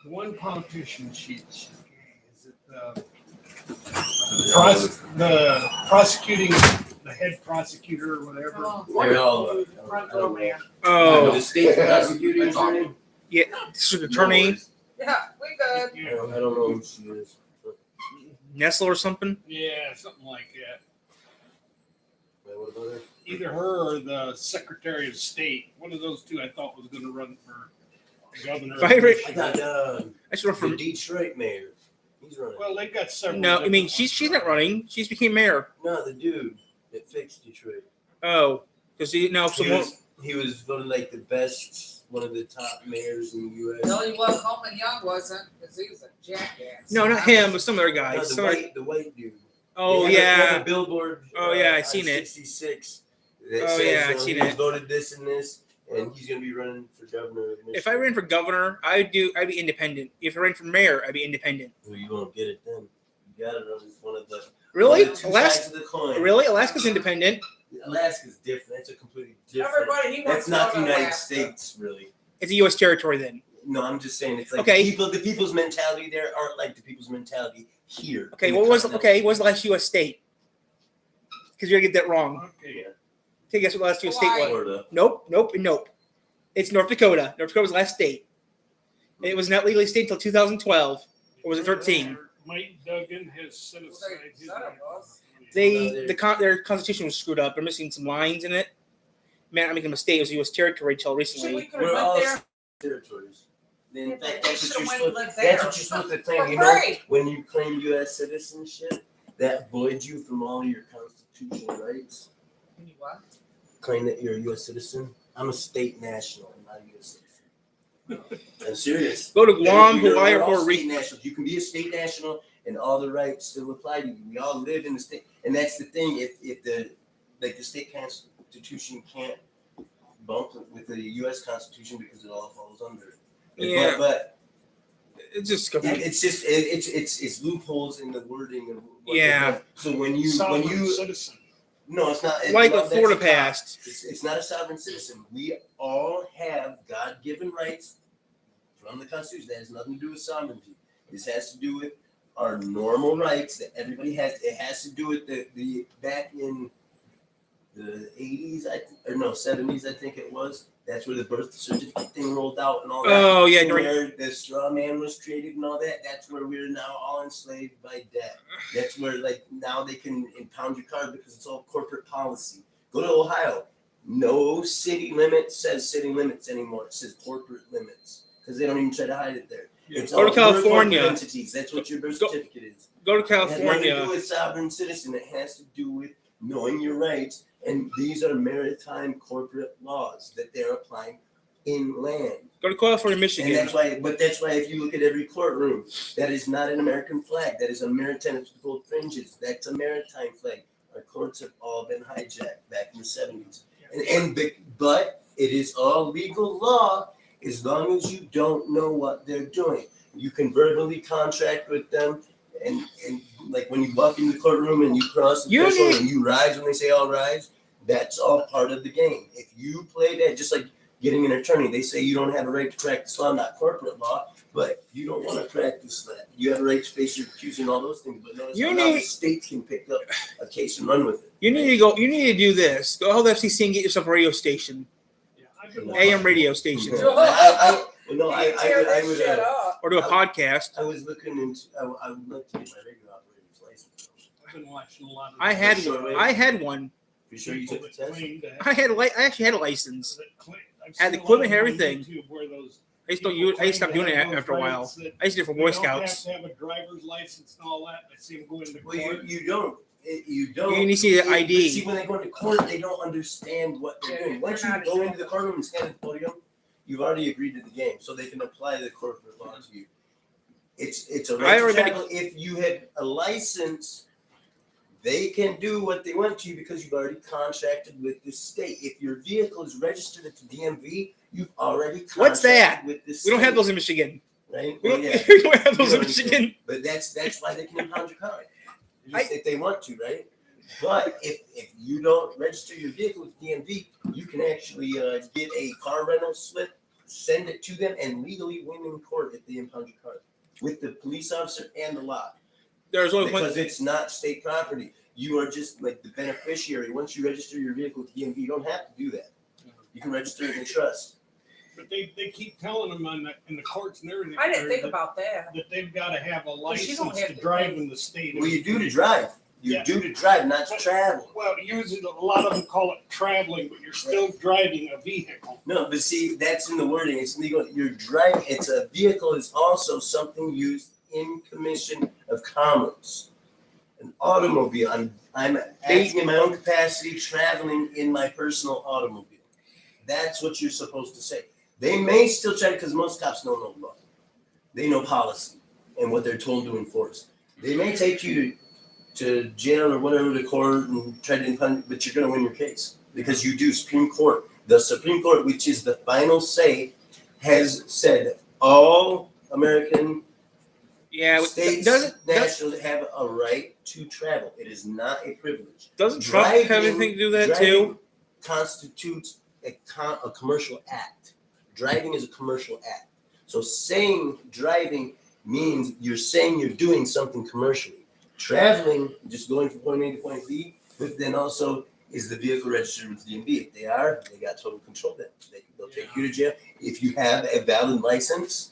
one politician is it the head prosecutor or whatever. Front row man. Oh, The state prosecuting attorney? yeah, district attorney, Yeah, we good. I don't know who she is. Nessel or something. Yeah, something like that. Wait, what about her? Either her or the Secretary of State. One of those two I thought was going to run for governor. If I read- I thought I should run the from. Detroit mayor. He's running. Well, they've got several. No, I mean different she's ones. not running. She's became mayor. No, the dude that fixed Detroit. Oh, because He was voted like the best, one of the top mayors in the U.S. No, he was. Coleman Young wasn't, because he was a jackass. no, not him, but some other No, guys. the white dude. Oh They had yeah. a billboard. Oh, yeah, I on seen it. 66. Oh, yeah, I seen he's it. voted this and this, and he's gonna be running for governor of Michigan. If I ran for governor, I'd be independent. If I ran for mayor, I'd be independent. well, you won't get it then. You gotta run as one of the Really, one of the two Alaska? sides of the coin. Really, Alaska's independent. Alaska's different. That's a completely different. Everybody, he wants That's not to the go to United Alaska. States, really. It's a U.S. territory then. No, I'm just saying it's like Okay. the people's mentality there aren't like the people's mentality here. Okay, in the what was continental. the last U.S. state? Because you're gonna get that wrong. Okay. Okay, guess what the last U.S. state was? Florida. Nope. It's North Dakota. North Dakota was the last state. And it was not legally state until 2012, or was it 13? Mike Duggan has set aside his. Said it was. Their constitution was screwed up. They're missing some lines in it. Man, I'm making a mistake. It was U.S. territory until Should recently. we could We're have all went there? territories. In Yeah, fact, but that's we what you're should've went and supposed. lived That's there. what you're supposed to claim. For You know, free. when you claim U.S. citizenship, that voids you from all your constitutional rights. You what? Claim that you're a U.S. citizen. I'm a state national. I'm not a U.S. citizen. I'm serious. Go to Guam, We're Hawaii, or all Puerto state Rico. nationals. You can be a state national, and all the rights still apply to you. We all live in the state, and that's the thing. If the state constitution can't bump with the U.S. Constitution because it all falls under it. Yeah. But It's just it's just it's loopholes in the wording of what Yeah. they're doing. So when you Citizen. no, it's not like no, what Florida that's a cop. passed. It's not a sovereign citizen. We all have God-given rights from the Constitution. That has nothing to do with sovereignty. This has to do with our normal rights that everybody has. It has to do with the back in the 80s, 70s, I think it was. That's where the birth certificate thing rolled out and all that. Oh yeah, Where the straw man was created and all that. That's where we're now all enslaved by debt. That's where like now they can impound your car because it's all corporate policy. Go to Ohio. No city limit says city limits anymore. It says corporate limits because they don't even try to hide it there. It's Go to all corporate California. entities. That's what your birth certificate is. Go to It has nothing to California. do with sovereign citizen. It has to do with knowing your rights. And these are maritime corporate laws that they're applying in land. Go to California, And Michigan. that's why if you look at every courtroom, that is not an American flag. That is a maritime with gold fringes. That's a maritime flag. Our courts have all been hijacked back in the 70s. But it is all legal law as long as you don't know what they're doing. You can verbally contract with them, and like when you walk into the courtroom and you cross the threshold and you rise when they say all rise, that's all part of the game. If you play that, just like getting an attorney, they say you don't have a right to practice law, not corporate law, but you don't want to practice that. You have a right to face your accusers and all those things, but notice how now the states can pick up a case and run with it. You need to go. You need to do this. Go hold FCC and get yourself a radio station, AM radio station, I would. Shut up. or do a podcast. I was looking into. I would like to get my regular operator's license. I've been watching a lot of. I had one. You sure you took the test? I actually had a license. Had the equipment and everything. I just don't use. I just stopped doing it after a while. I used to do it for Boy Scouts. Have to have a driver's license and all that. I see them go into court. Well, you don't. You don't. You need to see the But ID. See, when they go into court, they don't understand what they're doing. Once you go into the courtroom and stand at the podium, you've already agreed to the game, so they can apply the corporate law to you. It's a right to travel. If you had a license, they can do what they want to you because you've already contracted with the state. If your vehicle is registered at the DMV, you've already contracted What's that? with the state. We don't have those in Michigan. Right? We Well, don't, yeah. we don't have those You in know, Michigan. But that's why they can impound your car. If they want to, right? But if you don't register your vehicle with DMV, you can actually get a car rental slip send it to them and legally win in court if they impound your car with the police officer and the law. There's only one. Because it's not state property. You are just like the beneficiary. Once you register your vehicle with DMV, you don't have to do that. You can register it in trust. But they keep telling them in the courts and everything. I didn't think that- about that. That they've got to have a But you don't license have to to drive pay. in the state. Well, you do to drive. You Yeah. do to drive, not to travel. Well, usually a lot of them call it traveling, but you're still driving a vehicle. No, but see, that's in the wording. It's legal. You're driving. It's a vehicle is also something used in commission of commerce. An automobile. I'm acting in my own capacity, traveling in my personal automobile. That's what you're supposed to say. They may still try because most cops don't know law. They know policy and what they're told to enforce. They may take you to jail or whatever to court and try to impound, but you're going to win your case because you do. Supreme Court, the Supreme Court, which is the final say, has said that all American states, nationals have a right to travel. It is not a privilege. Doesn't Trump have anything to do that too? Constitutes a commercial act. Driving is a commercial act. So saying driving means you're saying you're doing something commercially. Traveling, just going from point A to point B, but then also is the vehicle registered with DMV? If they are, they got total control of that. They'll take you to jail. If you have a valid license,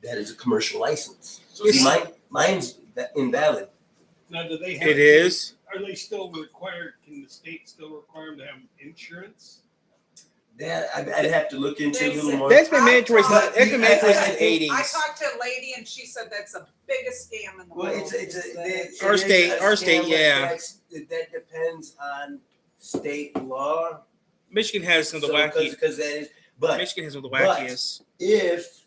that is a commercial license. So See, mine's invalid. now, do they have? It is. Are they still required? Can the state still require them to have insurance? That I'd have to look into a little more. That's been mandatory. But That's been mandatory I since the think- I 80s. talked to a lady and she said that's the biggest scam in the Well, world. Our state, yeah. That depends on state law. Michigan has some of the wacky. Because that is, but Michigan has some of the but- wackiest. if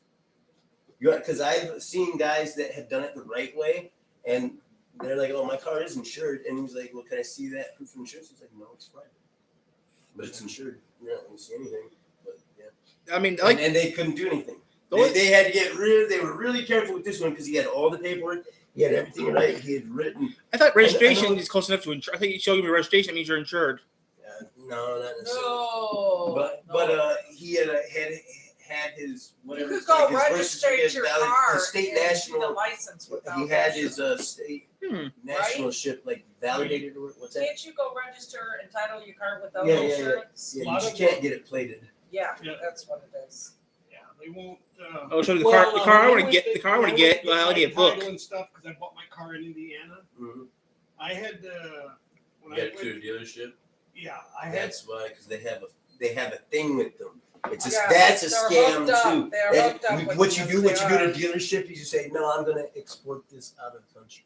you're, because I've seen guys that have done it the right way, and they're like, "Oh, my car is insured," and he's like, "Well, can I see that proof of insurance?" He's like, "No, it's private, but it's insured. You're not going to see anything." But yeah, I mean, and they couldn't do anything. They had to get rid. They were really careful with this one because he had all the paperwork. He had everything right. He had written. I thought registration I know- is close enough to insure. I think you show you registration means you're insured. No, not necessarily. No. But he had his whatever. You it's could go like, his birth register certificate, your valid- car his state and do the national. license without He had that. his state Hmm. nationalship like validated or what's that? Can't you go register and title your car without Yeah, yeah, yeah. insurance? Yeah, A you lot just of can't them- get it plated. Yeah, Yeah. that's what it is. Yeah, they won't. I'll show you the Well, car. The car I want to went get. to- The car I want to when get. went Well, I my need a book. title and stuff because I bought my car in Indiana. Mm-hmm. I had when I Get went, to a dealership. yeah, I had That's why, because they have a thing with them. It's a, Yeah, that's a they're scam hooked up. too. They're That- hooked up with what you them, do, what they you do at are. a dealership, is you say, "No, I'm going to export this out of the country."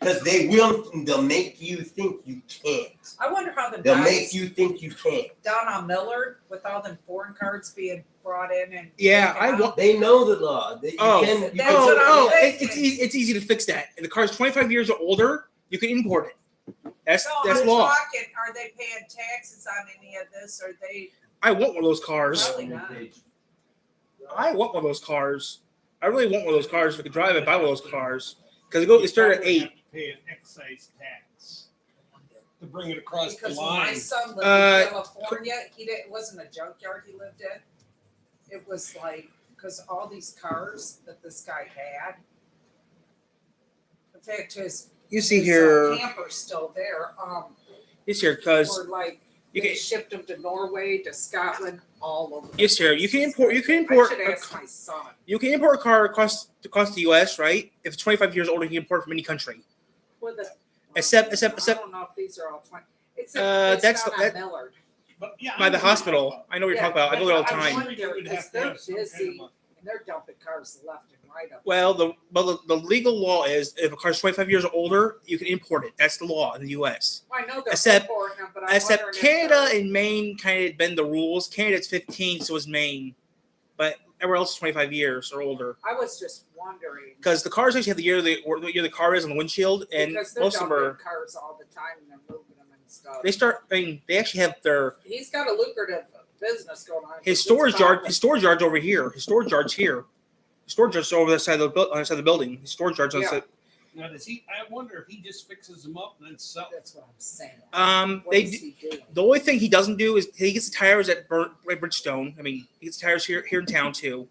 Because they'll make you think you can't. I wonder how the They'll guys make you think you can't. down on Millard with all them foreign cards being brought in and Yeah, taken I out. want. They know the law. You Oh, can, you That's can- what I'm it's easy to fix that. If the car's 25 years or older, you can import it. That's No, that's I'm law. talking, are they paying taxes on any of this? Are they? I want one of those cars. Probably not. I want one of those cars. I really want one of those cars. If I could drive it, buy one of those cars. Because it started at you 8. have to pay an excise tax to bring it across Because the when my line. son lived in California, it wasn't a junkyard he lived in. It was like, because all these cars that this guy had, in fact, his You see his, here. camper's still there. Yes, here, because Were like you they can. shipped them to Norway, to Scotland, all over. the Yes, sir. place. You can import. You can I import. should ask my son. You can import a car across the U.S. Right? If it's 25 years old, you can import from any country. With the, Except- I don't know if these are all 20. It's That's down that- on Millard. But yeah, By I the know what you're hospital. talking I know what you're Yeah, talking about. I go there all the I time. wonder You would because have to they're have some kind of busy a- and they're dumping cars left and right up. Well, the legal law is if a car's 25 years or older, you can import it. That's the law in the U.S. I know they're except- importing them, but I'm Except wondering if Canada they're- and Maine kind of bend the rules. Canada's 15, so is Maine, but everywhere else is 25 years or older. I was just wondering Because the cars actually have the year the car is on the windshield, and because they're most of them dumping are. cars all the time and they're moving them and stuff. They start. I mean, they actually have their He's got a lucrative business going on. his It's storage yard. fine. His storage yard's over here. His storage yard's here. His storage yard's over the side of the building. His storage yard's on the Yeah. side. Now, does he? I wonder if he just fixes them up and then sells. That's what I'm saying. What They is do, he doing? the only thing he doesn't do is he gets the tires at Bridgestone. I mean, he gets the tires here in town too.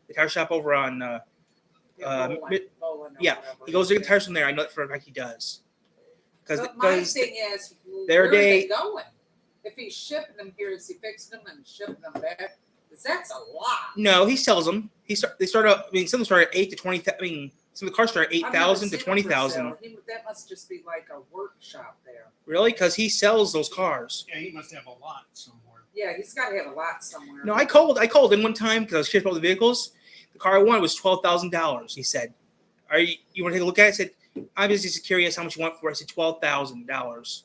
The tire shop over on Bowling or yeah, whatever he goes to it get is. tires from there. I know that for a fact he does. But my Because thing is, their where are they day- going? If he's shipping them here, is he fixing them and shipping them back? Because that's a lot. no, he sells them. They start out. I mean, some of them start at 8 to 20. I mean, some of the cars start at I've never 8,000 to seen them for 20,000. sale. That must just be like a workshop there. Really? Because he sells those cars. Yeah, he must have a lot somewhere. Yeah, he's got to have a lot somewhere. No, I called in one time because I was shipping all the vehicles. The car I wanted was $12,000. He said, "Are you want to take a look at it?" I said, "I'm just curious how much you want for it." I said, $12,000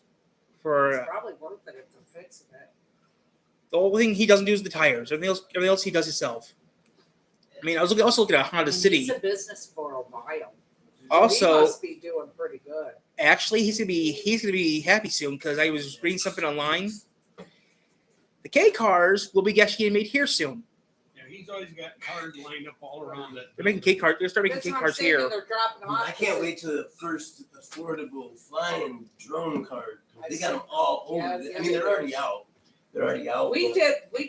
for. It's probably worth it if they're fixing it. The only thing he doesn't do is the tires. Everything else he does himself. I mean, I was also looking at a Honda City. He's a business for a while. Also- he must be doing pretty good. Actually, he's gonna be happy soon because I was reading something online. The K cars will be actually getting made here soon. Yeah, he's always got cars lined up all around it. They're making K cars. They're starting making That's K what I'm cars saying, and here. they're dropping them off. I can't wait till the first affordable flying drone car. They got them all over. Yeah, I mean, they're already out. They're already out. We but-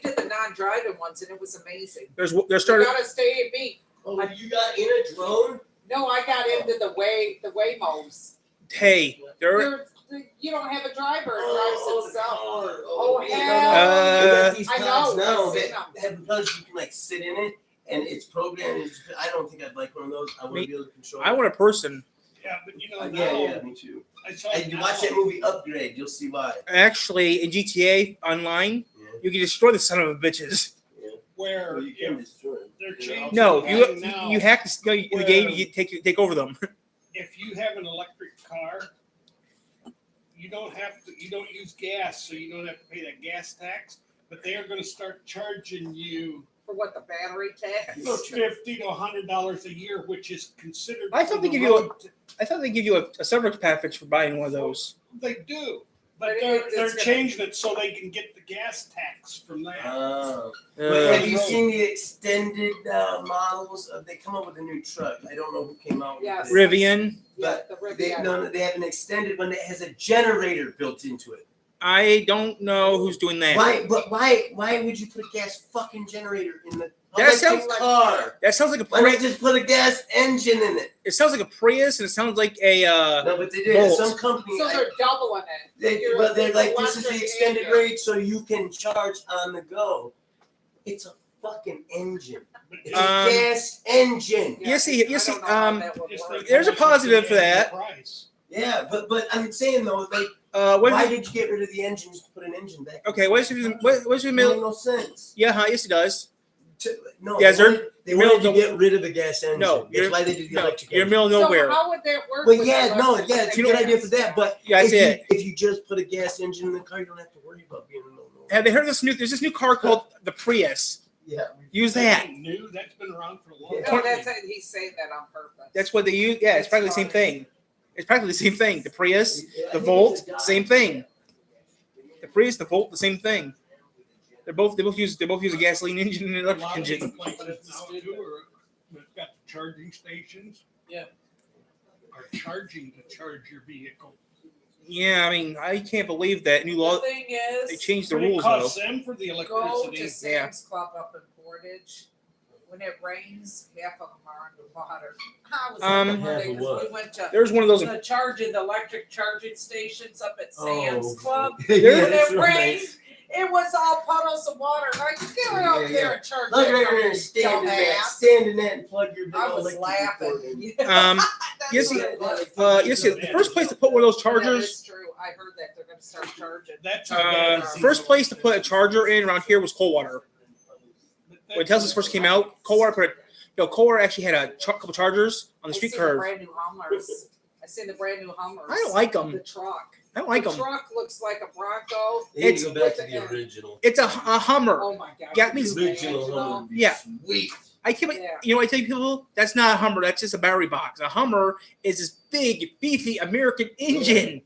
did the non-driving ones, and it was amazing. They're You starting. gotta stay at me. Oh, you got in a drone? No, I got into the Waymos. Hey, they're. You don't have a driver; it Oh, drives itself. car. Oh, yeah. hell. They got these I cars know, now I've seen that have because you can like sit in it and it's programmed. I don't think I'd like one of those. I want to be able to control. I want a person. Yeah, but you know, Yeah, me too. I saw And you watch that movie Upgrade, you'll see why. Actually, in GTA Online, Yeah. you can destroy the son of a bitches. where Well, you can if destroy it. they're You know? changing. No, right now, you hack the game. You take over them. if you have an electric car, you don't use gas, so you don't have to pay that gas tax. But they are going to start charging you For what, the battery tax? $50 to $100 a year, which is considered. I thought for they the give you a- road. I thought they give you a severance package for buying one of those. They do, but But they're it's gonna- changing it so they can get the gas tax from that. But have you Road. seen the extended models? They come up with a new truck. I don't know who came out with Yes. it. Rivian. Yeah, the They, Rivian. no, they have an extended one that has a generator built into it. I don't know who's doing that. Why? But why would you put a gas fucking generator in the That sounds electric car? That sounds like a Why not Prius. just put a gas engine in it? It sounds like a Prius, and it sounds like a. No, but they did. Bolt. Some company, So they're doubling it. but they're like, this is the Electric extended engine. range, so you can charge on the go. It's a fucking engine. It's a Um, gas engine. You see- I don't know how that would Just work. think There's a how much it's positive for gonna add that. to the price. Yeah, but I'm saying though, like, What why if, did you get rid of the engine just to put an engine back? okay, what's your It made middle? no sense. Yeah, huh? Yes, it does. No, Desert, they middle wanted to of get rid of the gas engine. No, That's you're- why they did the No, electric you're engine. middle of nowhere. So how would that work? But with yeah, no, electric yeah, and it's a good idea for gas? that. But Yeah, that's it. if you just put a gas engine in the car, you don't have to worry about being in the middle of nowhere. Have they heard of this new? There's this new car called the Prius. Yeah. Use that. ain't new. That's been around for a long Yeah. time. No, that's it. He's saying that on purpose. That's what they use. Yeah, it's practically the same thing. It's practically the same thing. The Prius, Yeah, I the think Volt, it's a guy. same thing. The Prius, the Volt, the same thing. They both use a gasoline engine and an A electric lot of these engine. places now too have got charging stations. Yeah. Are charging to charge your vehicle. Yeah, I mean, I can't believe that new The law. thing They is, changed the What it rules though. costs them for the go electricity. to Sam's Club up in Portage. When it rains, half of them are underwater. I was Um, at the one day Half of 'cause what? we went to There's one of those. the electric charging stations up at Sam's Oh. Club. Yeah, When that's it right. rained, it was all puddles of water. Like, get right over Yeah, there yeah. and charge Look that right car, there, you stand in that, dumbass. stand in that, and plug your big I was electric cord in. laughing. Um, That's yes, what it was. yes, the first place to put one of those That chargers. is true. I heard that they're going to start charging. That's how bad it is. First place to put a charger in around here was Coldwater. When Teslas first came out, Coldwater actually had a couple chargers on the street I seen curb. brand new Hummers. I seen the brand new Hummers. I don't like The them. truck. I don't like the them. truck looks like a Bronco. They need It's- to go back to with the the- original. It's a Hummer. Oh my god. Yeah, it means- The original Hummer would be Yeah. sweet. I can't. Yeah. You know, I tell people that's not a Hummer. That's just a battery box. A Hummer is this big, beefy American engine,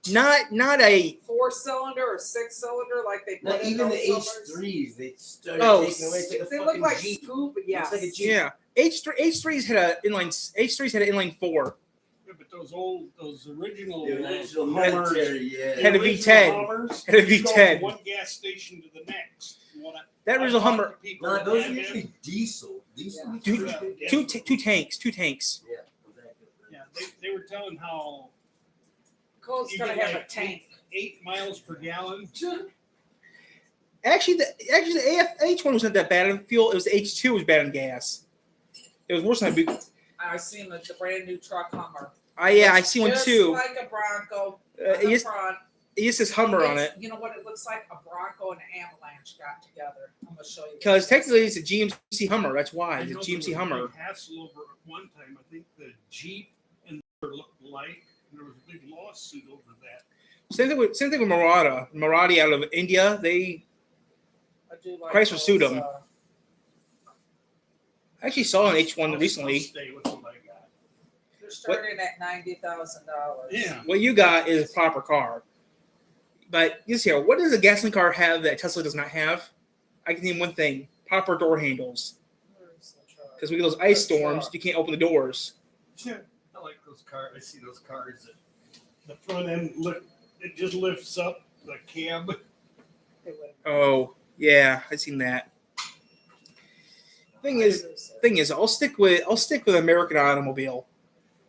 not a. 4-cylinder or 6-cylinder like they put Not in even the those Hummers. H3s, they started Oh, taking away. It's like a They look fucking like Jeep. scuba. Yes. Looks like a Jeep. Yeah, H3s had an inline 4. But but those original, The original Hummers, military, yeah. Had a original V10. Hummers, Had a you go V10. from one gas station to the next. That I've original talked Hummer, to people No, that those are have usually them. diesel. Diesel. Yeah. Two- Yeah. two tanks. Yeah, exactly. Yeah, they were telling how Cole's you gonna get have a like tank. 8 miles per gallon. Actually, the H1 wasn't that bad in fuel. It was the H2 was bad in gas. It was worse than I seen the brand new truck Hummer. I see one Just too. like a Bronco. It on the just front. says Hummer on It's- it You know what it looks like? A Bronco and an Avalanche got together. I'm gonna show you. because technically it's a GMC Hummer. That's why I it's a know GMC there was Hummer. big hassle over at one time. I think the Jeep and the looked alike. And there was a big lawsuit over that. Same thing with Murata. Murati out of India. They I do like Chrysler those, sued 'em. I actually saw an H1 I'll recently. stay with what I got. They're starting at $90,000. Yeah. What you got is a proper car. But this here, what does a gasoline car have that Tesla does not have? I can name one thing: proper door handles. Where's the truck? Because we get those ice The storms, truck. you can't open the doors. Yeah, I like those cars. I see those cars that the front end it just lifts up the cab. They would- Oh yeah, I've seen that. Thing is, I'll stick with American automobile.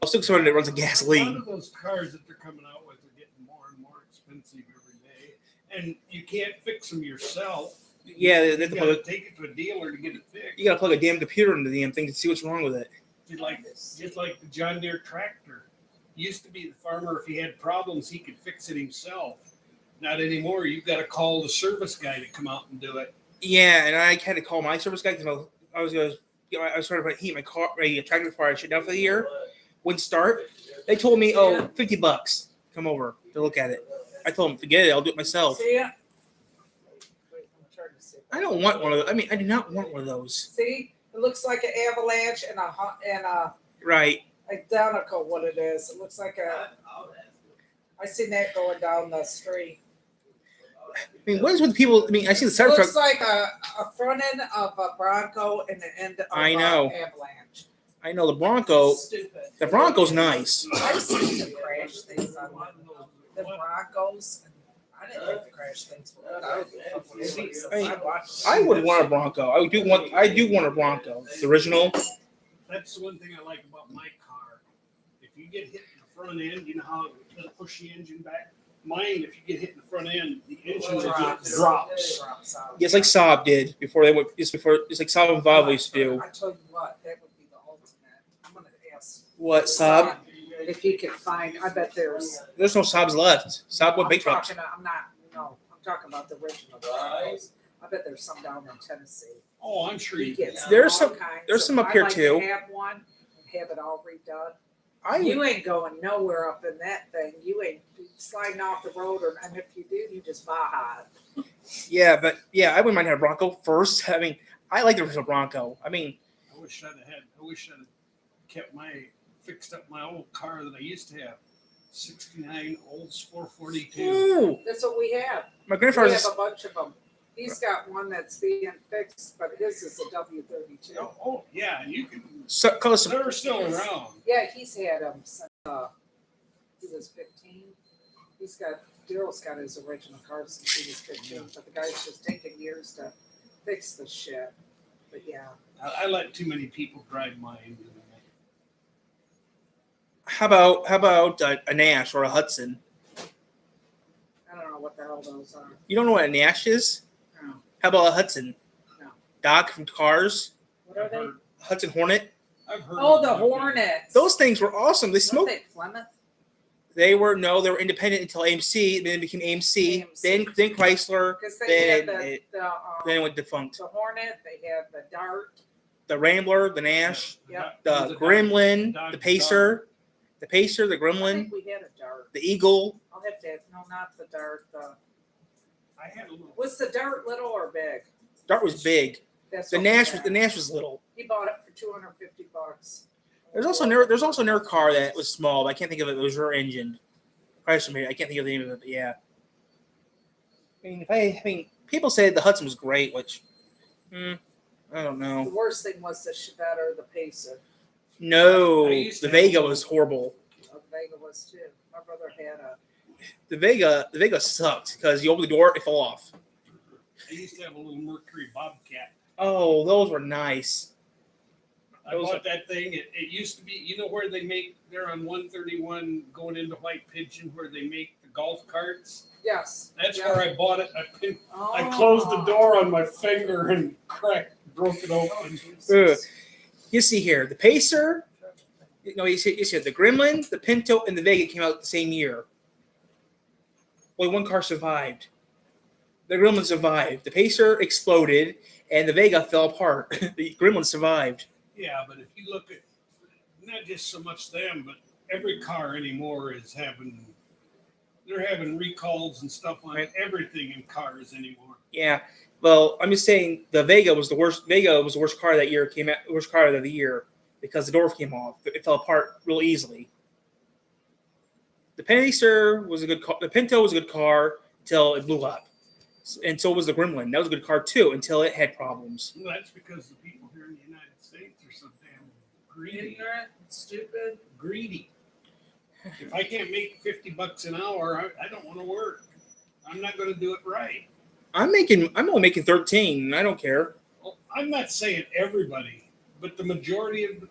I'll stick with someone that runs a A lot gasoline. of those cars that they're coming out with are getting more and more expensive every day, and you can't fix them yourself. Yeah, you they have to gotta plug, take it to a dealer to get it fixed. you got to plug a damn computer into the damn thing to see what's wrong with it. Just like the John Deere tractor. Used to be the farmer, if he had problems, he could fix it himself. Not anymore. You've got to call the service guy to come out and do it. Yeah, and I had to call my service guy because I was trying to heat my car, my tractor before I shut down for the year. Wouldn't start. They told me, oh, $50. Come over to look at it. I told them, forget it. I'll do it myself. See ya. Wait, I'm trying to see. I don't want one of those. I mean, I do not want one of those. See, it looks like an Avalanche and a Right. identical what it is. It looks like I seen that going down the street. I mean, what is with people? I mean, I see the It Cybertruck. looks like a front end of a Bronco and the end of I know. a Avalanche. I know the Bronco. Stupid. The Bronco's nice. I've seen the crash things on the Broncos. I didn't think the crash things were good. I would I- watched. I would want a Bronco. I do want a Bronco. The original. That's the one thing I like about my car. If you get hit in the front end, you know how it'll push the engine back? Mine, if you get hit in the front end, the engine will just drops. out. Just like Saab did before they went. Just like Saab and Volvo used to do. I told you what, that would be the ultimate. I'm gonna ask What Saab? if he can find. I bet there's. There's no Saabs left. Saab went bankrupt. I'm talking about the original Broncos. I bet there's some down in Tennessee. Oh, I'm sure you Gets can. There's all some- kinds there's of- some up I'd here like too. To have one and have it all redone. I You ain't going nowhere up in that thing. You ain't sliding off the road, and if you do, you just baja it. yeah, but yeah, I wouldn't mind having a Bronco first. I mean, I like the original Bronco. I mean, I wish I'd have kept fixed up my old car that I used to have. 69 Olds 442. ooh, That's what we have. my We grandfather's. have a bunch of them. He's got one that's being fixed, but his is a W32. Oh, yeah, you can. Call us. They're still around. Yeah, he's had them since he was 15. Daryl's got his original car since he was 15, but the guy's just taking years to fix the shit. But yeah, I let too many people drive mine. How about a Nash or a Hudson? I don't know what the hell those are. You don't know what a Nash is? No. How about a Hudson? No. Doc from Cars, What are they? Hudson Hornet. I've heard. Oh, of the them. Hornets. Those things were awesome. They Weren't smoked. they Plymouth? They were independent until AMC. Then it became AMC. Then Chrysler. Because they Then had then it went defunct. the Hornet. They had the Dart. The Rambler, the Nash, Yep. the Gremlin, Dodge the Pacer, the I Gremlin, think we had a Dart. the Eagle. I'll have to. No, not the Dart. I had a little. Was the Dart little or big? Dart was big. That's The what we Nash had. was little. He bought it for $250. There's also another car that was small, but I can't think of it. It was rear engined. Chrysler made it. I can't think of the name of it, but yeah. I mean, people say the Hudson was great, which I don't The know. worst thing was the Chevette or the Pacer. No, I used the to have Vega one. was horrible. Vega was too. My brother had a. The Vega sucked because you opened the door, it fell off. I used to have a little Mercury Bobcat. Oh, those were nice. I bought that thing. It used to be, you know where they make, they're on 131 going into White Pigeon where they make the golf carts? Yes. That's Yeah. where I bought it. I Oh. closed the door on my finger and broke it Oh, open. Jesus. You see here, the Pacer, you see the Gremlin, the Pinto, and the Vega came out the same year. Only one car survived. The Gremlin survived. The Pacer exploded, and the Vega fell apart. The Gremlin survived. Yeah, but if you look at not just so much them, but every car anymore is they're having recalls and stuff on everything in cars anymore. Yeah. Well, I'm just saying the Vega was the worst. Vega was the worst car that year. Came out worst car of the year because the door came off. It fell apart real easily. The Pacer was a good car. The Pinto was a good car until it blew up, and so was the Gremlin. That was a good car too until it had problems. Well, that's because the people here in the United States are so damn greedy. Ignorant, stupid. Greedy. If I can't make $50 an hour, I don't want to work. I'm not going to do it right. I'm only making 13. I don't care. Well, I'm not saying everybody, but the majority of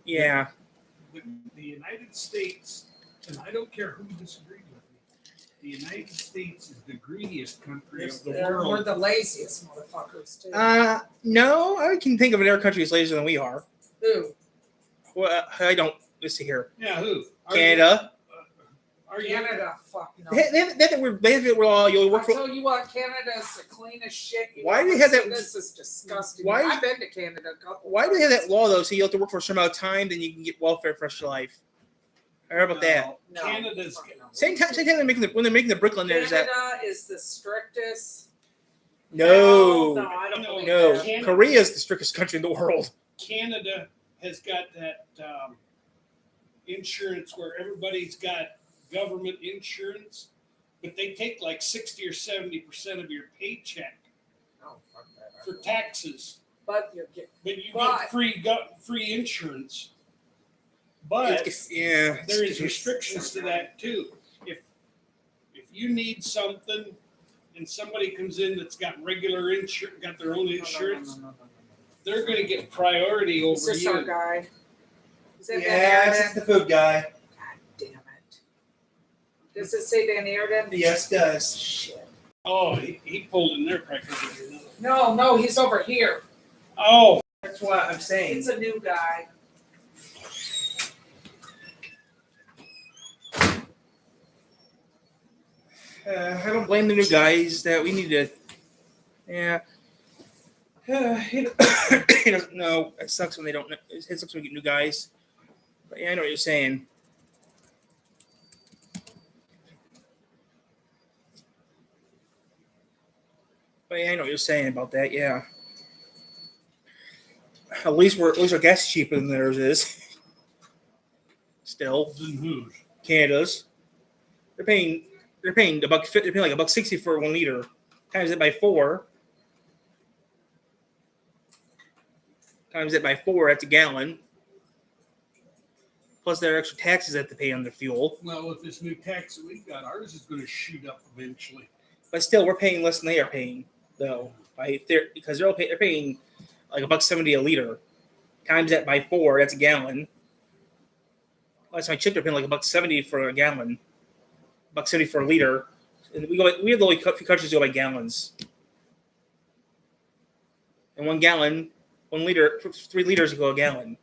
Yeah. the United States, and I don't care who disagrees with me, the United States is the greediest country of the We're world. the laziest motherfuckers too. No, I can think of another country that's lazier than we are. Who? Well, I don't. Let's see here. Yeah, who? Canada. Are you? Canada, fuck no. They have it where all you work I for. tell you what, Canada's the cleanest shit. Why do they have that- This is disgusting. Why- I've been to Canada a couple. Why do they have that law though? So you have to work for a certain amount of time, then you can get welfare for the rest of your life. I heard about that. No, Canada's. fuck no. Same time they're making when they're making the Brooklyn. There's that. Canada is the strictest. No, No, I don't believe no. that. Canada- Korea is the strictest country in the world. Canada has got that insurance where everybody's got government insurance, but they take like 60 or 70% of your paycheck Oh, fuck that. for taxes. But you're getting. But you Right. get free insurance. But Yeah, there is restrictions to that too. If you need something and somebody comes in that's got regular insurance, got their own insurance, No. they're going to get priority Is over this you. our guy? Is that Yeah, Van this is Aerden? the food guy. God damn it. Does it say Van Aerden? Yes, it does. Shit. Oh, he pulled in there practically. No, he's over here. Oh, That's what I'm saying. He's a new guy. I don't blame the new guys that we need to. Yeah. He doesn't know. It sucks when they don't know. It sucks when we get new guys. But yeah, I know what you're saying. But yeah, I know what you're saying about that. Yeah. At least our gas is cheaper than theirs is. Still, then whose? Canada's. They're paying like $1.60 for 1 liter. Times it by 4. Times it by 4, that's a gallon. Plus there are extra taxes that they pay on their fuel. Well, with this new tax that we've got, ours is going to shoot up eventually. But still, we're paying less than they are paying, though. Because they're paying like $1.70 a liter. Times that by 4, that's a gallon. Last time I checked, they're paying like $1.70 for a gallon. $1.70 for a liter. And we have the only few countries that go by gallons. And 1 gallon, 1 liter, 3 liters go a gallon.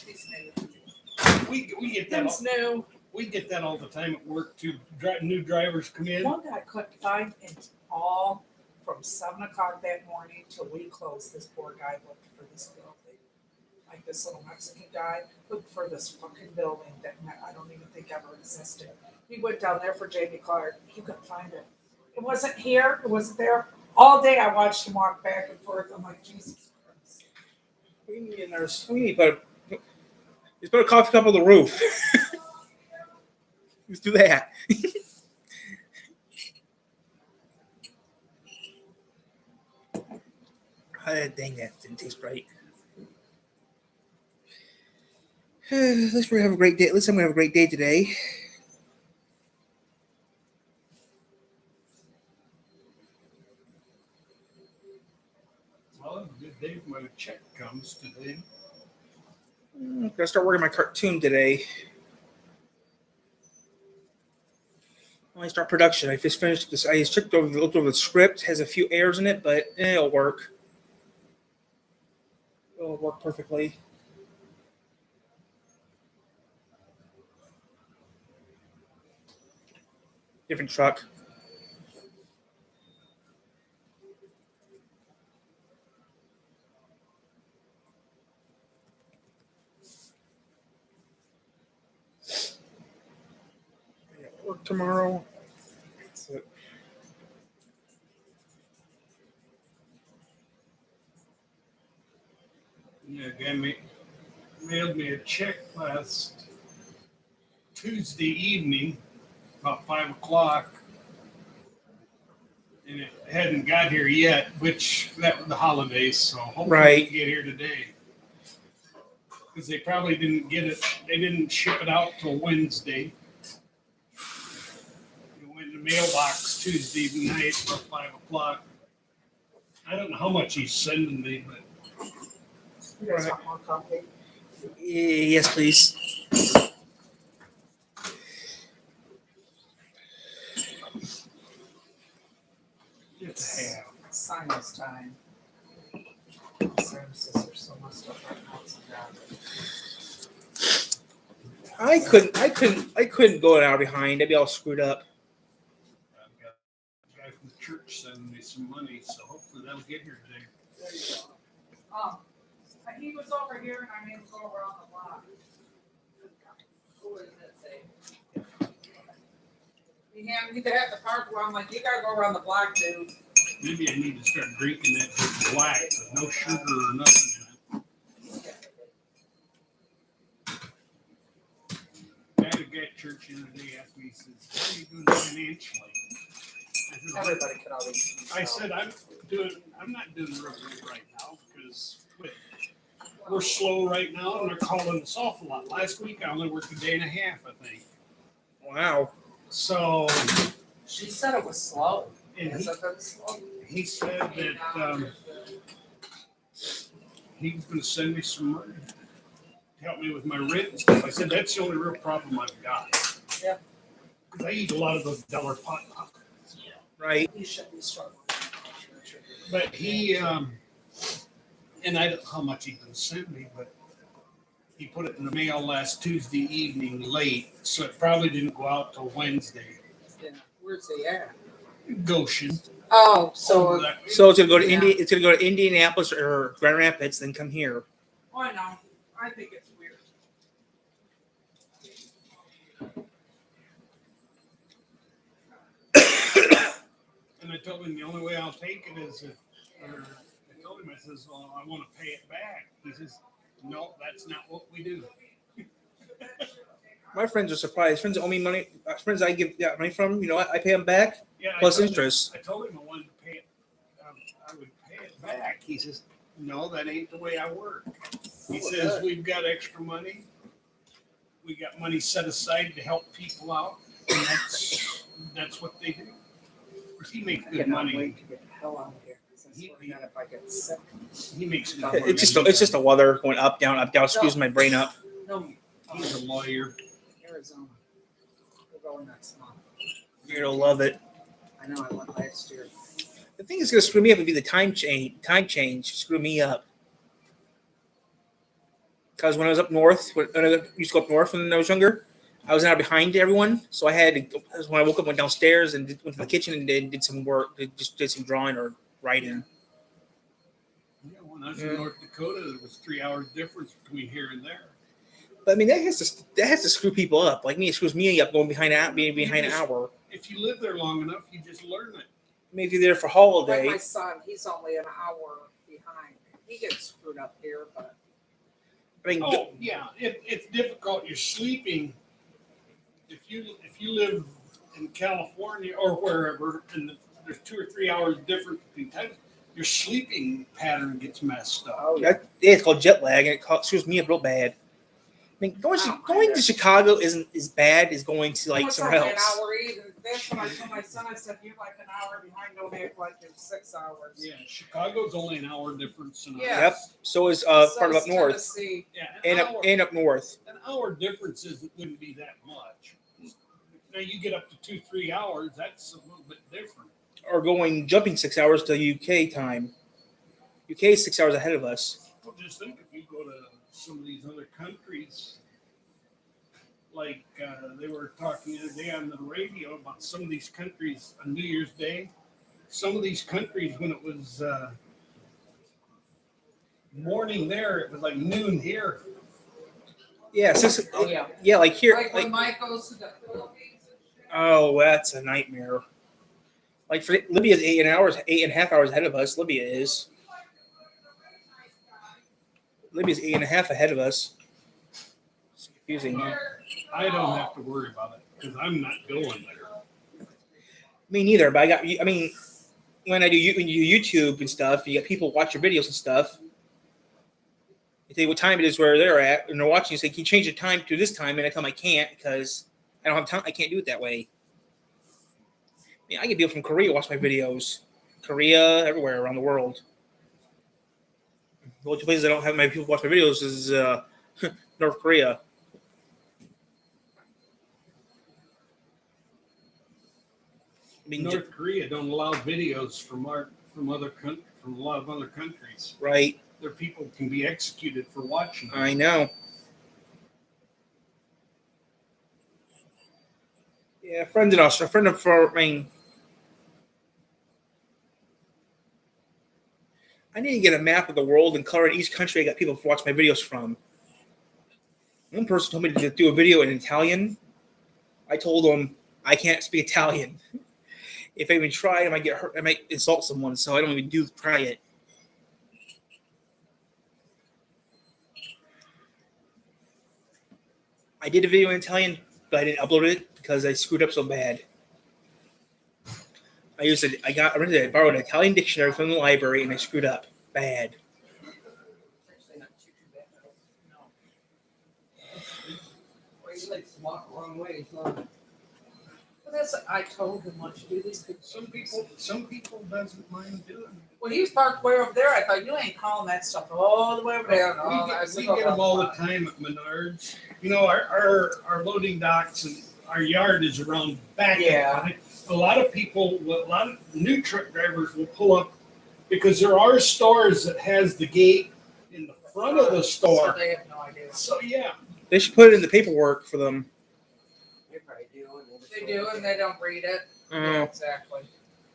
He's new. We get that. Them's new. We get that all the time at work too. New drivers come in. One guy couldn't find it all from 7 o'clock that morning till we closed. This poor guy looked for this building. Like this little Mexican guy looked for this fucking building that I don't even think ever existed. He went down there for Jamie Clark. He couldn't find it. It wasn't here. It wasn't there. All day I watched him walk back and forth. I'm like, Jesus Christ. We need to put a coffee cup on the roof. Let's do that. Dang, that didn't taste right. At least we have a great day. At least I'm gonna have a great day today. Well, have a good day when my check comes today. I'm gonna start working my cartoon today. When I start production, I just finished this. I just looked over the script. Has a few errors in it, but it'll work. It'll work perfectly. Different truck. Work tomorrow. That's it. Yeah, mailed me a check last Tuesday evening, about 5 o'clock, and it hadn't got here yet. Which that was the holidays, so hopefully Right. it'll get here today. Because they probably didn't get it. They didn't ship it out till Wednesday. It went in the mailbox Tuesday night about 5 o'clock. I don't know how much he's sending me, but You guys want more coffee? Yes, please. it's half. Sinus time. Sinuses are so messed up right now. It's bad. I couldn't go an hour behind. I'd be all screwed up. I've got a guy from the church sending me some money, so hopefully that'll get here today. There you go. He was over here and I made him go around the block. Who does it say? He could have the card go. I'm like, you gotta go around the block, dude. Maybe I need to start drinking that just black with no sugar or nothing in it. I had a guy at church the other day asked me, he says, how are you doing financially? Everybody could always. I said, I'm not doing real good right now because we're slow right now and they're calling us off a lot. Last week I only worked a day and a half, I think. Wow. So, She said it was slow. and Has it been slow? he said that he was going to send me some money to help me with my rent and stuff. I said, that's the only real problem I've got. Yeah. Because I eat a lot of those dollar pot. Right. You should be struggling. But he, and I don't know how much he can send me, but he put it in the mail last Tuesday evening late, so it probably didn't go out till Wednesday. Yeah. Where's he at? Goshen. Oh, so. Over that- So it's gonna go to Yeah. It's gonna go to Indianapolis or Grand Rapids, then come here. Oh, I know. I think it's weird. And I told him the only way I'll take it is if, or I told him, I says, well, I want to pay it back. He says, no, that's not what we do. My friends are surprised. Friends that owe me money. Friends I give money from. You know, I pay them back Yeah, plus interest. I told him I wanted to pay it. I would pay it back. He says, no, that ain't the way I work. He says, we've got extra money. We got money set aside to help people out. And that's what they do. He makes I good cannot money. wait to get the hell out of here. 'Cause I swear to God, if I get sick. He makes good money. It's just the weather going up, down, up, down. Screws my brain up. No, He's a lawyer. Arizona. We're going next month. You're gonna love it. I know I went last year. The thing that's gonna screw me up would be the time change. Time change screw me up. Because when I was up north, when I used to go up north when I was younger, I was now behind everyone. So I had to, when I woke up, went downstairs and went to the kitchen and did some work, just did some drawing or writing. Yeah, when I was in North Dakota, there was 3 hours difference between here and there. But I mean, that has to screw people up. Like me, it screws me up going being behind an hour. If you live there long enough, you just learn it. Maybe if you're there for Like holiday. my son, he's only an hour behind. He gets screwed up here, but I mean, Oh yeah, it's difficult. You're sleeping. If you live in California or wherever, and there's 2 or 3 hours difference between times, your sleeping pattern gets messed up. Oh, yeah. It's called jet lag, and it screws me up real bad. I mean, going to Chicago isn't as bad as going to like It's somewhere only else. an hour either. That's what I told my son. I said, you're like an hour behind. Don't act like you're 6 hours. Yeah, Chicago's only an hour difference. In Yeah. Yep. So is So part of is up north Tennessee. Yeah, and up north. an hour difference wouldn't be that much. Now you get up to 2-3 hours. That's a little bit different. Or jumping 6 hours to UK time. UK is 6 hours ahead of us. Well, just think if you go to some of these other countries, like they were talking the other day on the radio about some of these countries on New Year's Day. Some of these countries, when it was morning there, it was like noon here. Yeah, Oh, yeah. yeah, like here. Like when Mike goes to the Philippines and shit. Oh, that's a nightmare. Like for Libya's 8.5 hours ahead of us. Libya is. Libya's 8.5 ahead of us. It's confusing. I don't have to worry about it because I'm not going there. Me neither, but I mean, when I do YouTube and stuff, you get people watch your videos and stuff. You tell you what time it is where they're at, and they're watching. You say, "Can you change the time to this time?" And I tell them I can't because I don't have time. I can't do it that way. I mean, I get people from Korea watch my videos. Korea, everywhere around the world. The only two places I don't have my people watch my videos is North Korea. I mean, North Korea don't allow videos from a lot of other countries. right? Their people can be executed for watching. I know. Yeah, a friend of I need to get a map of the world and color in each country I got people to watch my videos from. One person told me to do a video in Italian. I told them I can't speak Italian. If I even try, I might get hurt. I might insult someone, so I don't even try it. I did a video in Italian, but I didn't upload it because I screwed up so bad. I borrowed an Italian dictionary from the library, and I screwed up bad. Actually, not too bad. No. Or you like to walk the wrong way. Well, I told him once you do this. Some people doesn't mind doing it. When he was parked way over there, I thought, you ain't calling that stuff all the way over there. No, I We said, get them all the "Oh, time at Menards. You know, our loading docks and our yard is around back. Yeah. A lot of new truck drivers will pull up because there are stores that has the gate in the front of the store. So they have no idea. So yeah, They should put it in the paperwork for them. They probably do. They do, and they don't read it. Exactly.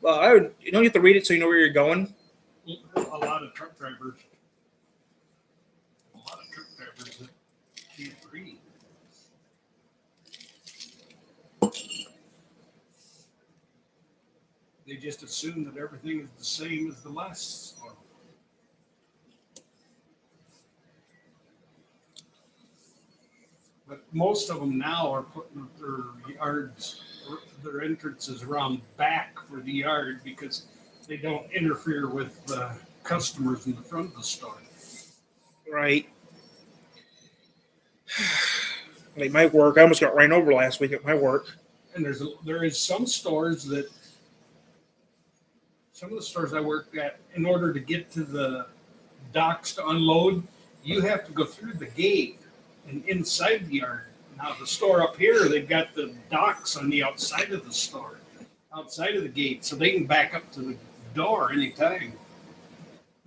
Well, you don't have to read it so you know where you're going. a lot of truck drivers that can't read. They just assume that everything is the same as the last store. But most of them now are putting their yards, their entrances around back for the yard because they don't interfere with the customers in the front of the store. Right. Like my work, I almost got ran over last week at my work. And there is some stores that some of the stores I worked at, in order to get to the docks to unload, you have to go through the gate and inside the yard. Now the store up here, they've got the docks on the outside of the store, outside of the gate, so they can back up to the door anytime.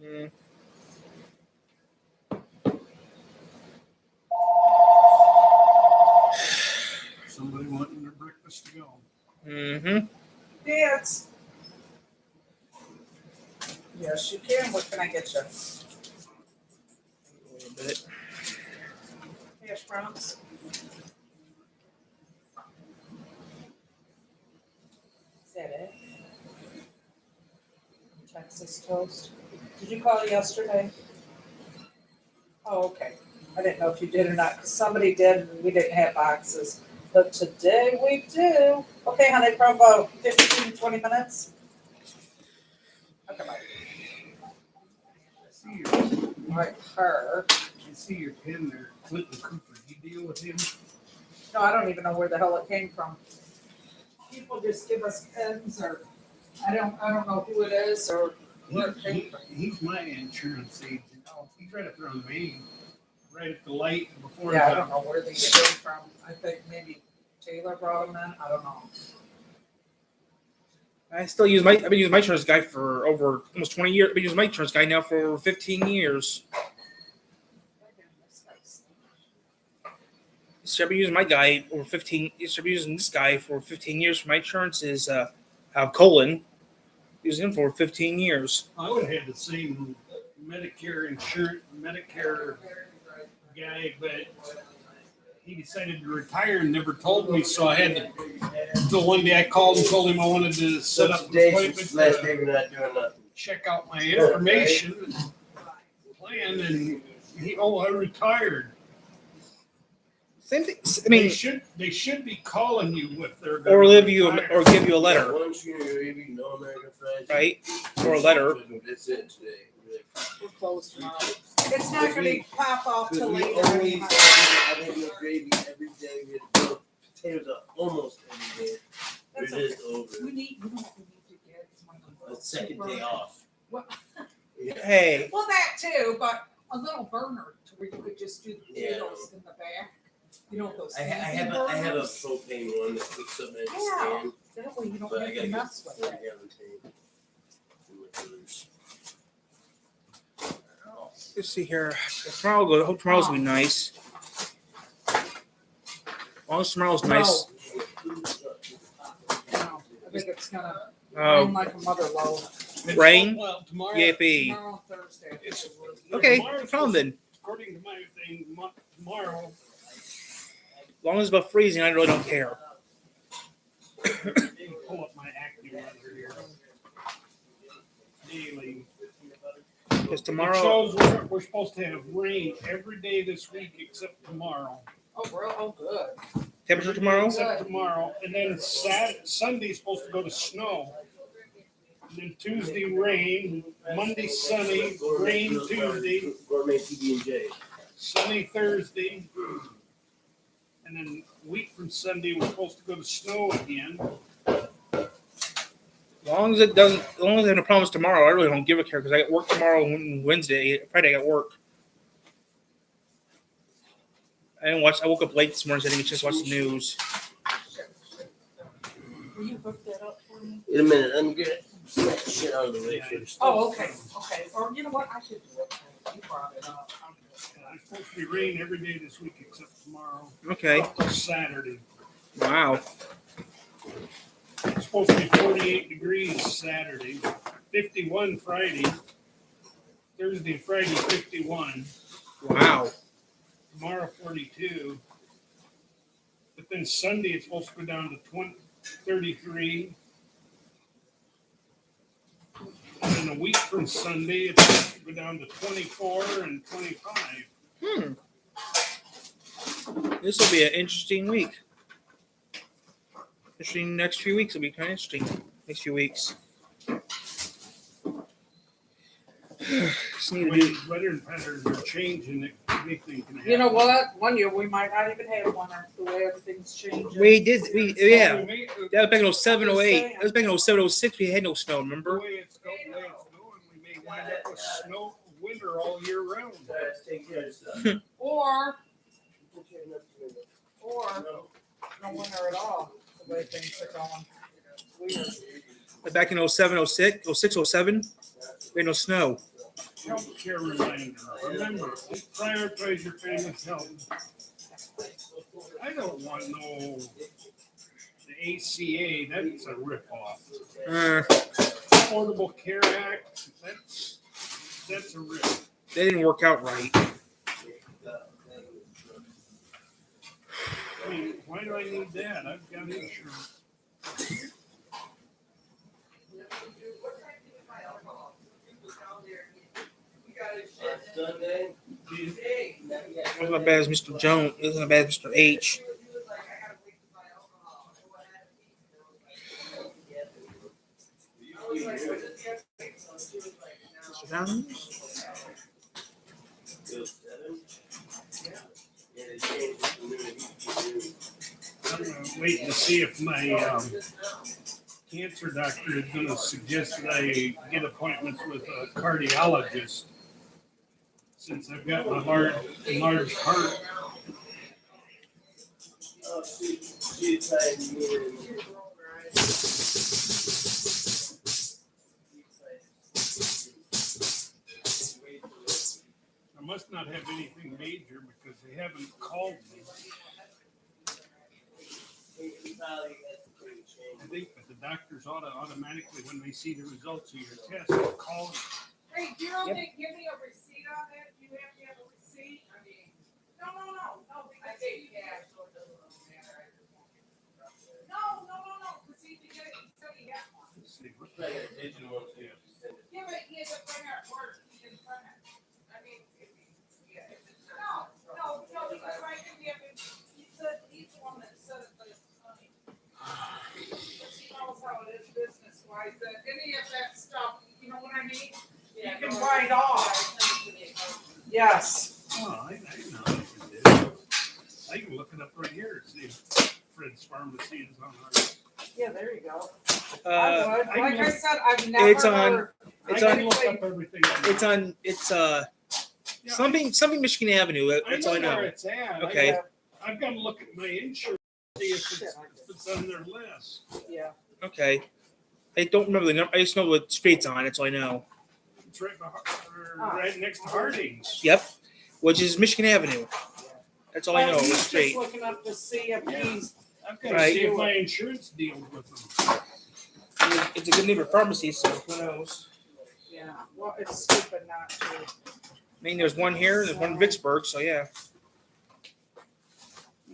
Mm. Somebody wanting their breakfast to go. Mm-hmm. Dance. Yes, you can. What can I get you? A little bit. Hash browns. Is that it? Texas toast. Did you call yesterday? Oh, okay. I didn't know if you did or not, because somebody did and we didn't have boxes. But today we do. Okay, honey, for about 15, 20 minutes. Okay, bye. see your, Like her. I see your pin there, Clinton Cooper. You deal with him? No, I don't even know where the hell it came from. People just give us pens or, I don't know who it is or where it came from. He's my insurance agent. Oh, he's right up there on Main, right at the light before. Yeah, I the- don't know where they came from. I think maybe Taylor brought them in. I don't know. I've been using my insurance guy for over almost 20 years. I've been using my insurance guy now for over 15 years. So I've been using my guy over 15. So I've been using this guy for 15 years. For my insurance is Colin. Using him for 15 years. I would have had the same Medicare guy, but he decided to retire and never told me. So I had to. Until one day I called and told him I wanted to set up an Today, appointment since last to day, we're not doing nothing. check out my information and plan, and I retired. Same thing. I mean, they should be calling you with their or give you a letter, Once you maybe no American fries. right? Or a letter. That's it today. We're closed tomorrow. It's not gonna pop off till We later. always, anyhow. I think no gravy every day. We had to cook potatoes up almost every day. We're That's just over We it. need, you know what we need to get? is one of A those second day super- off. What? Yeah. Hey, Well, that too, but a little burner to where you could just do the Yeah. potatoes in the back. You know those. I fancy have a burners? propane one that cooks up in a Yeah. stand, That way you don't but I have gotta to get mess with it. 4-gallon tank. in my brothers. let's see here. I hope tomorrow's gonna be nice. As long as tomorrow's nice. No, I think it's gonna rain Oh, like a mother load. rain? Well, tomorrow. Yippee. Tomorrow, Thursday. It's, Okay, tomorrow's come on then. According to my thing, tomorrow. As long as it's about freezing, I really don't care. Pull up my active weather here. Daily. Because It tomorrow, shows we're supposed to have rain every day this week except tomorrow. Oh, bro, oh, good. temperature tomorrow. Except tomorrow, and then Sunday's supposed to go to snow. And then Tuesday rain, Monday sunny, rain Tuesday, Gourmet PB&J. sunny Thursday. And then a week from Sunday, we're supposed to go to snow again. As long as it doesn't, as long as I have no problems tomorrow, I really don't give a care because I got work tomorrow and Wednesday. Friday I got work. I didn't watch. I woke up late this morning, so I didn't just watch the news. Will you hook that up for me? In a minute, let me get that shit out of the way first. Oh, okay, okay. Or you know what? I should do it. You brought it up. It's supposed to be rain every day this week except tomorrow. Okay. Up to Saturday. Wow. It's supposed to be 48 degrees Saturday, 51 Friday, Thursday and Friday 51, Wow. tomorrow 42. But then Sunday it's supposed to go down to 33. And then a week from Sunday it's supposed to go down to 24 and 25. This will be an interesting week. Interesting next few weeks will be kind of interesting. Next few weeks. Just need to When do. these weather patterns are changing, anything can happen. You know what? One year we might not even have one the way everything's changing. We did. Yeah. Well, we That was back in 07, 08. That was back in 07, 06. We had no snow. The Remember? way it's going, we may wind up with snow, winter all year round. Let's take care of stuff. Or no winter at all, the way things are going. Weird. Back in 07, 06, 06, 07. We had no snow. Healthcare reminder, remember, prioritize your family's health. I don't want the ACA, that's a ripoff. Affordable Care Act, that's a rip. They didn't work out right. I mean, why do I need that? I've got insurance. Sunday. It wasn't as bad as Mr. Jones. It wasn't as bad as Mr. H. Mr. Jones? see if my cancer doctor is going to suggest that I get appointments with a cardiologist since I've got my large heart. Oh, she tried me. I must not have anything major because they haven't called me. I think that the doctors ought to automatically, when they see the results of your test, they'll call you. Hey, Gerald, Yep. didn't give me a receipt on that. You have to have a receipt. I mean, no. Because he had. No. Because he did get it. He said he had one. Let's see, what I got a digital one too. Yeah, but he had to bring it at work. He didn't bring it. I mean, no, because I didn't have it. He said he's the one that said it, but it's funny. Because he knows how it is business wise, that any of that stuff, you know what I mean? You can write off. Yes. Oh, I know I can do. I can look it up right here and see if Fred's Pharmacy is on our. Yeah, there you go. Uh, I would. I Like I can- said, I've never It's on- heard. It's I on- can look up everything. it's Yeah, something Michigan Avenue. That's all I where know. it's at. Okay. I've got to look at my insurance, see if it's on their list. Yeah. Okay. I don't remember the number. I just know what street's on. That's all I know. It's right next to Harding's. Yep. Which is Michigan Avenue. That's all I know. But What he's street? just looking up to see if he's. I've got to Right. see if my insurance deals with them. It's a good neighbor pharmacy, so who knows? Yeah. Well, it's stupid not to. I mean, there's one here, there's one in Vicksburg, so yeah.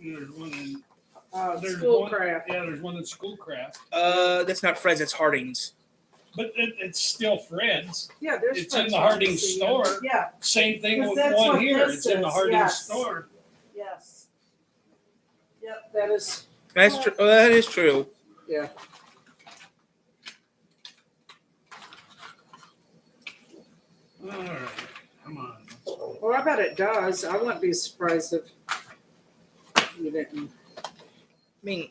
And there's one in there's Schoolcraft. Yeah, there's one in Schoolcraft, That's not Fred's. That's Harding's. but it's still Fred's. Yeah, there's. It's in Fred's the Harding Pharmacy. store. Yeah. Same thing Because with that's one what here. this It's in the is, Harding yes. store. Yes. Yep. That is. That's true. That is true. Yeah. All right, come on. Well, I bet it does. I wouldn't be surprised if you didn't. I mean,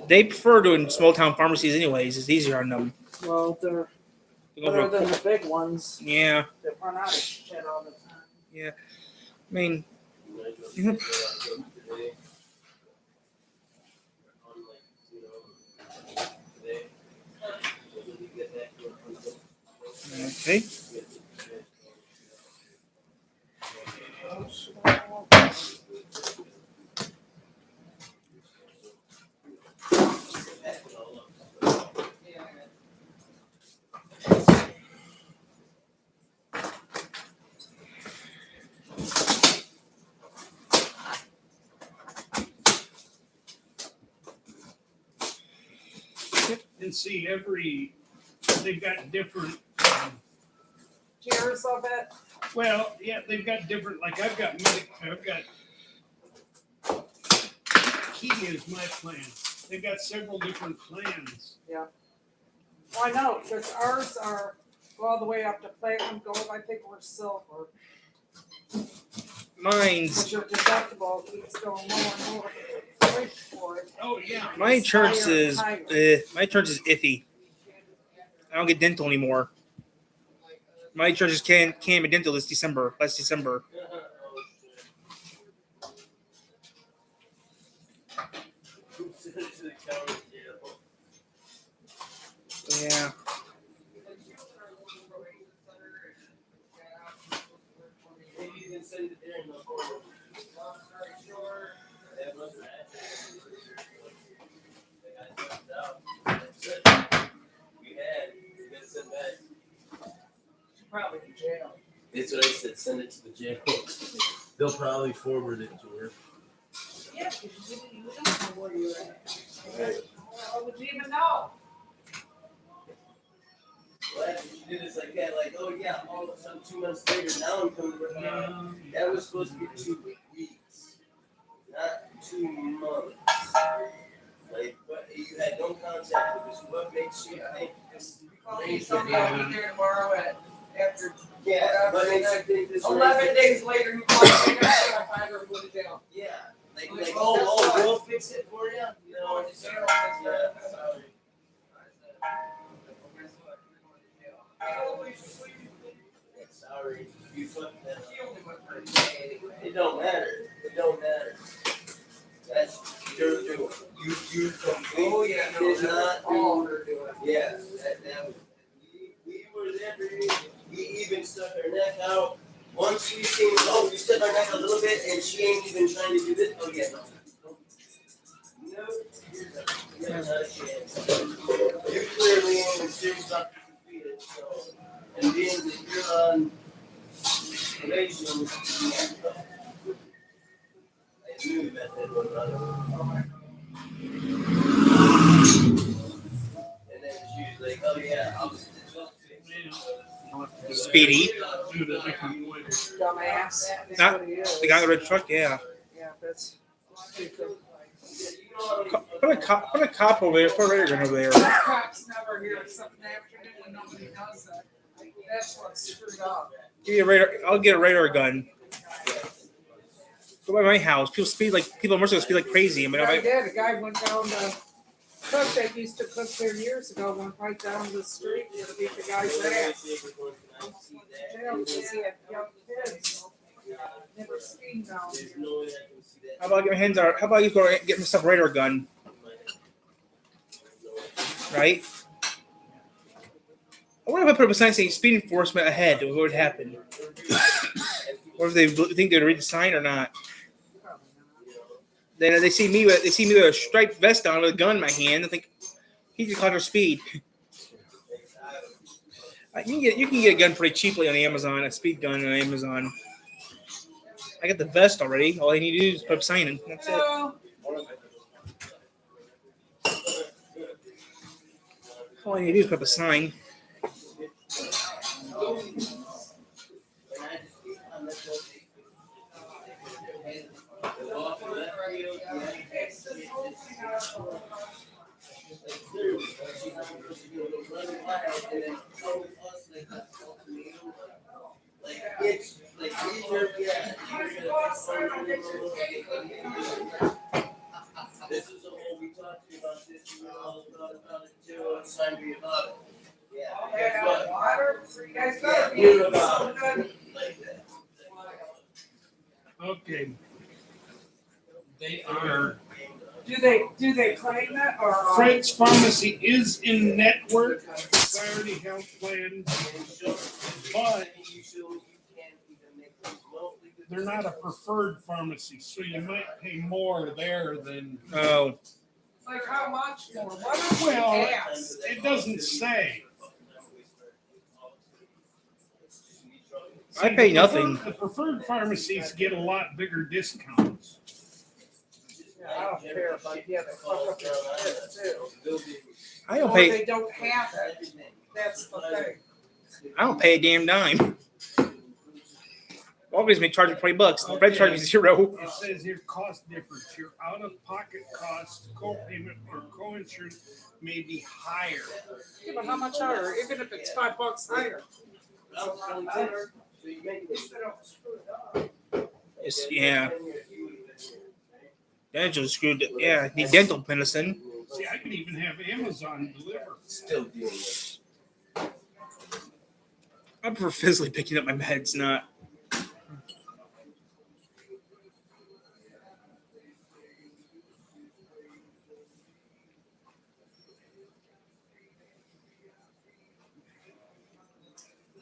they prefer doing small town pharmacies, anyways. It's easier on them. Well, they're They go better for- than the big ones yeah. that run out of shit all the time. I mean, okay. And see, they've got different. Tiers of it. Well, yeah, they've got different. Like I've got Key is my plan. They've got several different plans. Well, I know, because ours are all the way up to platinum gold. I think we're silver. Mine's Because your deductible keeps going more and more. Wait for it. Oh yeah. my insurance Higher and is higher. my insurance is iffy. I don't get dental anymore. My insurance is came in dental last December. Yeah. Maybe you can send it there in the corner. That wasn't we got sent back. Probably in jail. It's what I said, send it to the jail. They'll probably forward it to her. Yeah, because you don't know where you're at. How would you even know? Well, after you did this like that, like, oh yeah, all of a sudden 2 months later, now I'm coming to work on it. That was supposed to be 2 weeks, not 2 months. Like, what, you had no contact with us, what makes you think this? I'll be there tomorrow after Yeah, what makes you think this? 11 days later, you call me, I find her and go to jail. Yeah, like, oh, we'll fix it for you, Sorry, you fucked that up. It don't matter. It don't matter. That's you're doing. You completely did not. All her doing. Yeah, that we were there. We even stuck our neck out. Once we seen, oh, we stuck our neck a little bit, and she ain't even trying to do this. Oh yeah, no. No, you're not a chance. You clearly ain't even serious about to compete it. So, and being that you're on probation, I knew that they would run. And then she was like, oh yeah, I'll just Speedy. Do it a different way. Dumbass. That's Not what he is. The guy in the red truck, yeah. Yeah, that's stupid. Put a cop over there. Put a radar gun over there. Cops never hear something afternoon when nobody does that. That's what's screwed up. Give me a radar. I'll get a radar gun. Go by my house. People speed like people in Mercer speed like crazy. I mean, I did. A guy went down to cook that used to cook there years ago. Went right down the street to beat the guy's ass. Jail because he had young kids. Never seen down here. how about I get my hands out? How about you go get myself a radar gun? Right. I wonder if I put up a sign saying speed enforcement ahead. What would happen? Or if they think they'd read the sign or not. Then they see me with a striped vest on with a gun in my hand. I think he just caught her speed. You can get a gun pretty cheaply on Amazon, a speed gun on Amazon. I got the vest already. All I need to do is put up a sign in. That's it. Hello. All I need to do is put up a sign. It's like this is the whole we talked about this. We all thought about it too. It's time to be about it. Yeah. Guess what? Water. You guys Yeah, better be we're about good. it. Like that. Okay. They are. Do they claim that or? Frank's Pharmacy is in network Clarity Health Plan, but they're not a preferred pharmacy, so you might pay more there than. Oh, Like how much more? What if we Well, ask? it doesn't say. I pay nothing. The preferred pharmacies get a lot bigger discounts. Yeah, I don't care about yeah, they fuck up their shit too. I don't Or pay. they don't have it. That's the thing. I don't pay a damn dime. Walgreens may charge me $20. Fred charges me $0. It says here cost difference. Your out-of-pocket cost, co-payment, or co-insurance may be higher. Yeah, but how much higher? Even if it's $5 higher. It's, yeah. Dental screwed. Yeah, I need dental medicine. See, I can even have Amazon deliver. Still doing it. I prefer physically picking up my meds, not.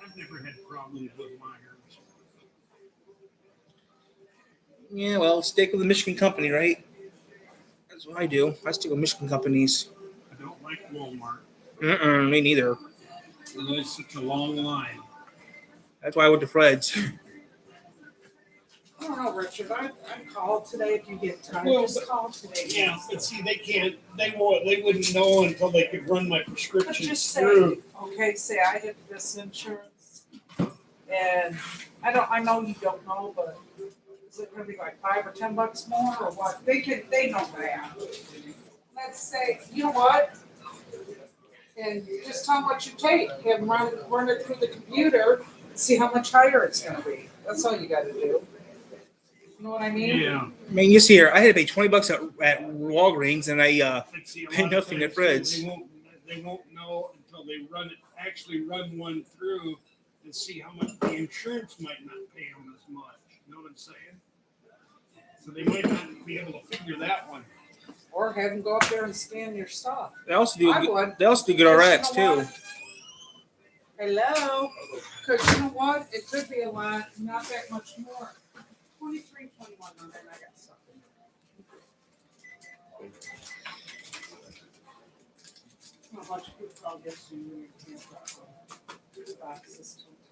I've never had problems with my herbs. Yeah, well, stick with the Michigan company, right? That's what I do. I stick with Michigan companies. I don't like Walmart. Me neither. There's such a long line. That's why I went to Fred's. I don't know, Richard. I called today if you get time. Well, Just call today. Yeah, but see, they wouldn't know until they could run my But prescriptions just say, through. okay, say I have this insurance, and I know you don't know, but is it gonna be like $5 or $10 more or what? They know that. Let's say, you know what? And just tell them what you take, have them run it through the computer, see how much higher it's gonna be. That's all you gotta do. You know what I mean? Yeah. I mean, you see here, I had to pay $20 at Walgreens, and I But see, a Pay lot of nothing at times, Fred's. They won't know until they actually run one through and see how much the insurance might not pay them as much. You know what I'm saying? So they might not be able to figure that one. Or have them go up there and scan your stuff. they also do I would. they also do good Because RX you know too. what? Hello? Because you know what? It could be a lot, not that much more. 23, 21, and then I got something. A bunch of people call this and you can't boxes too.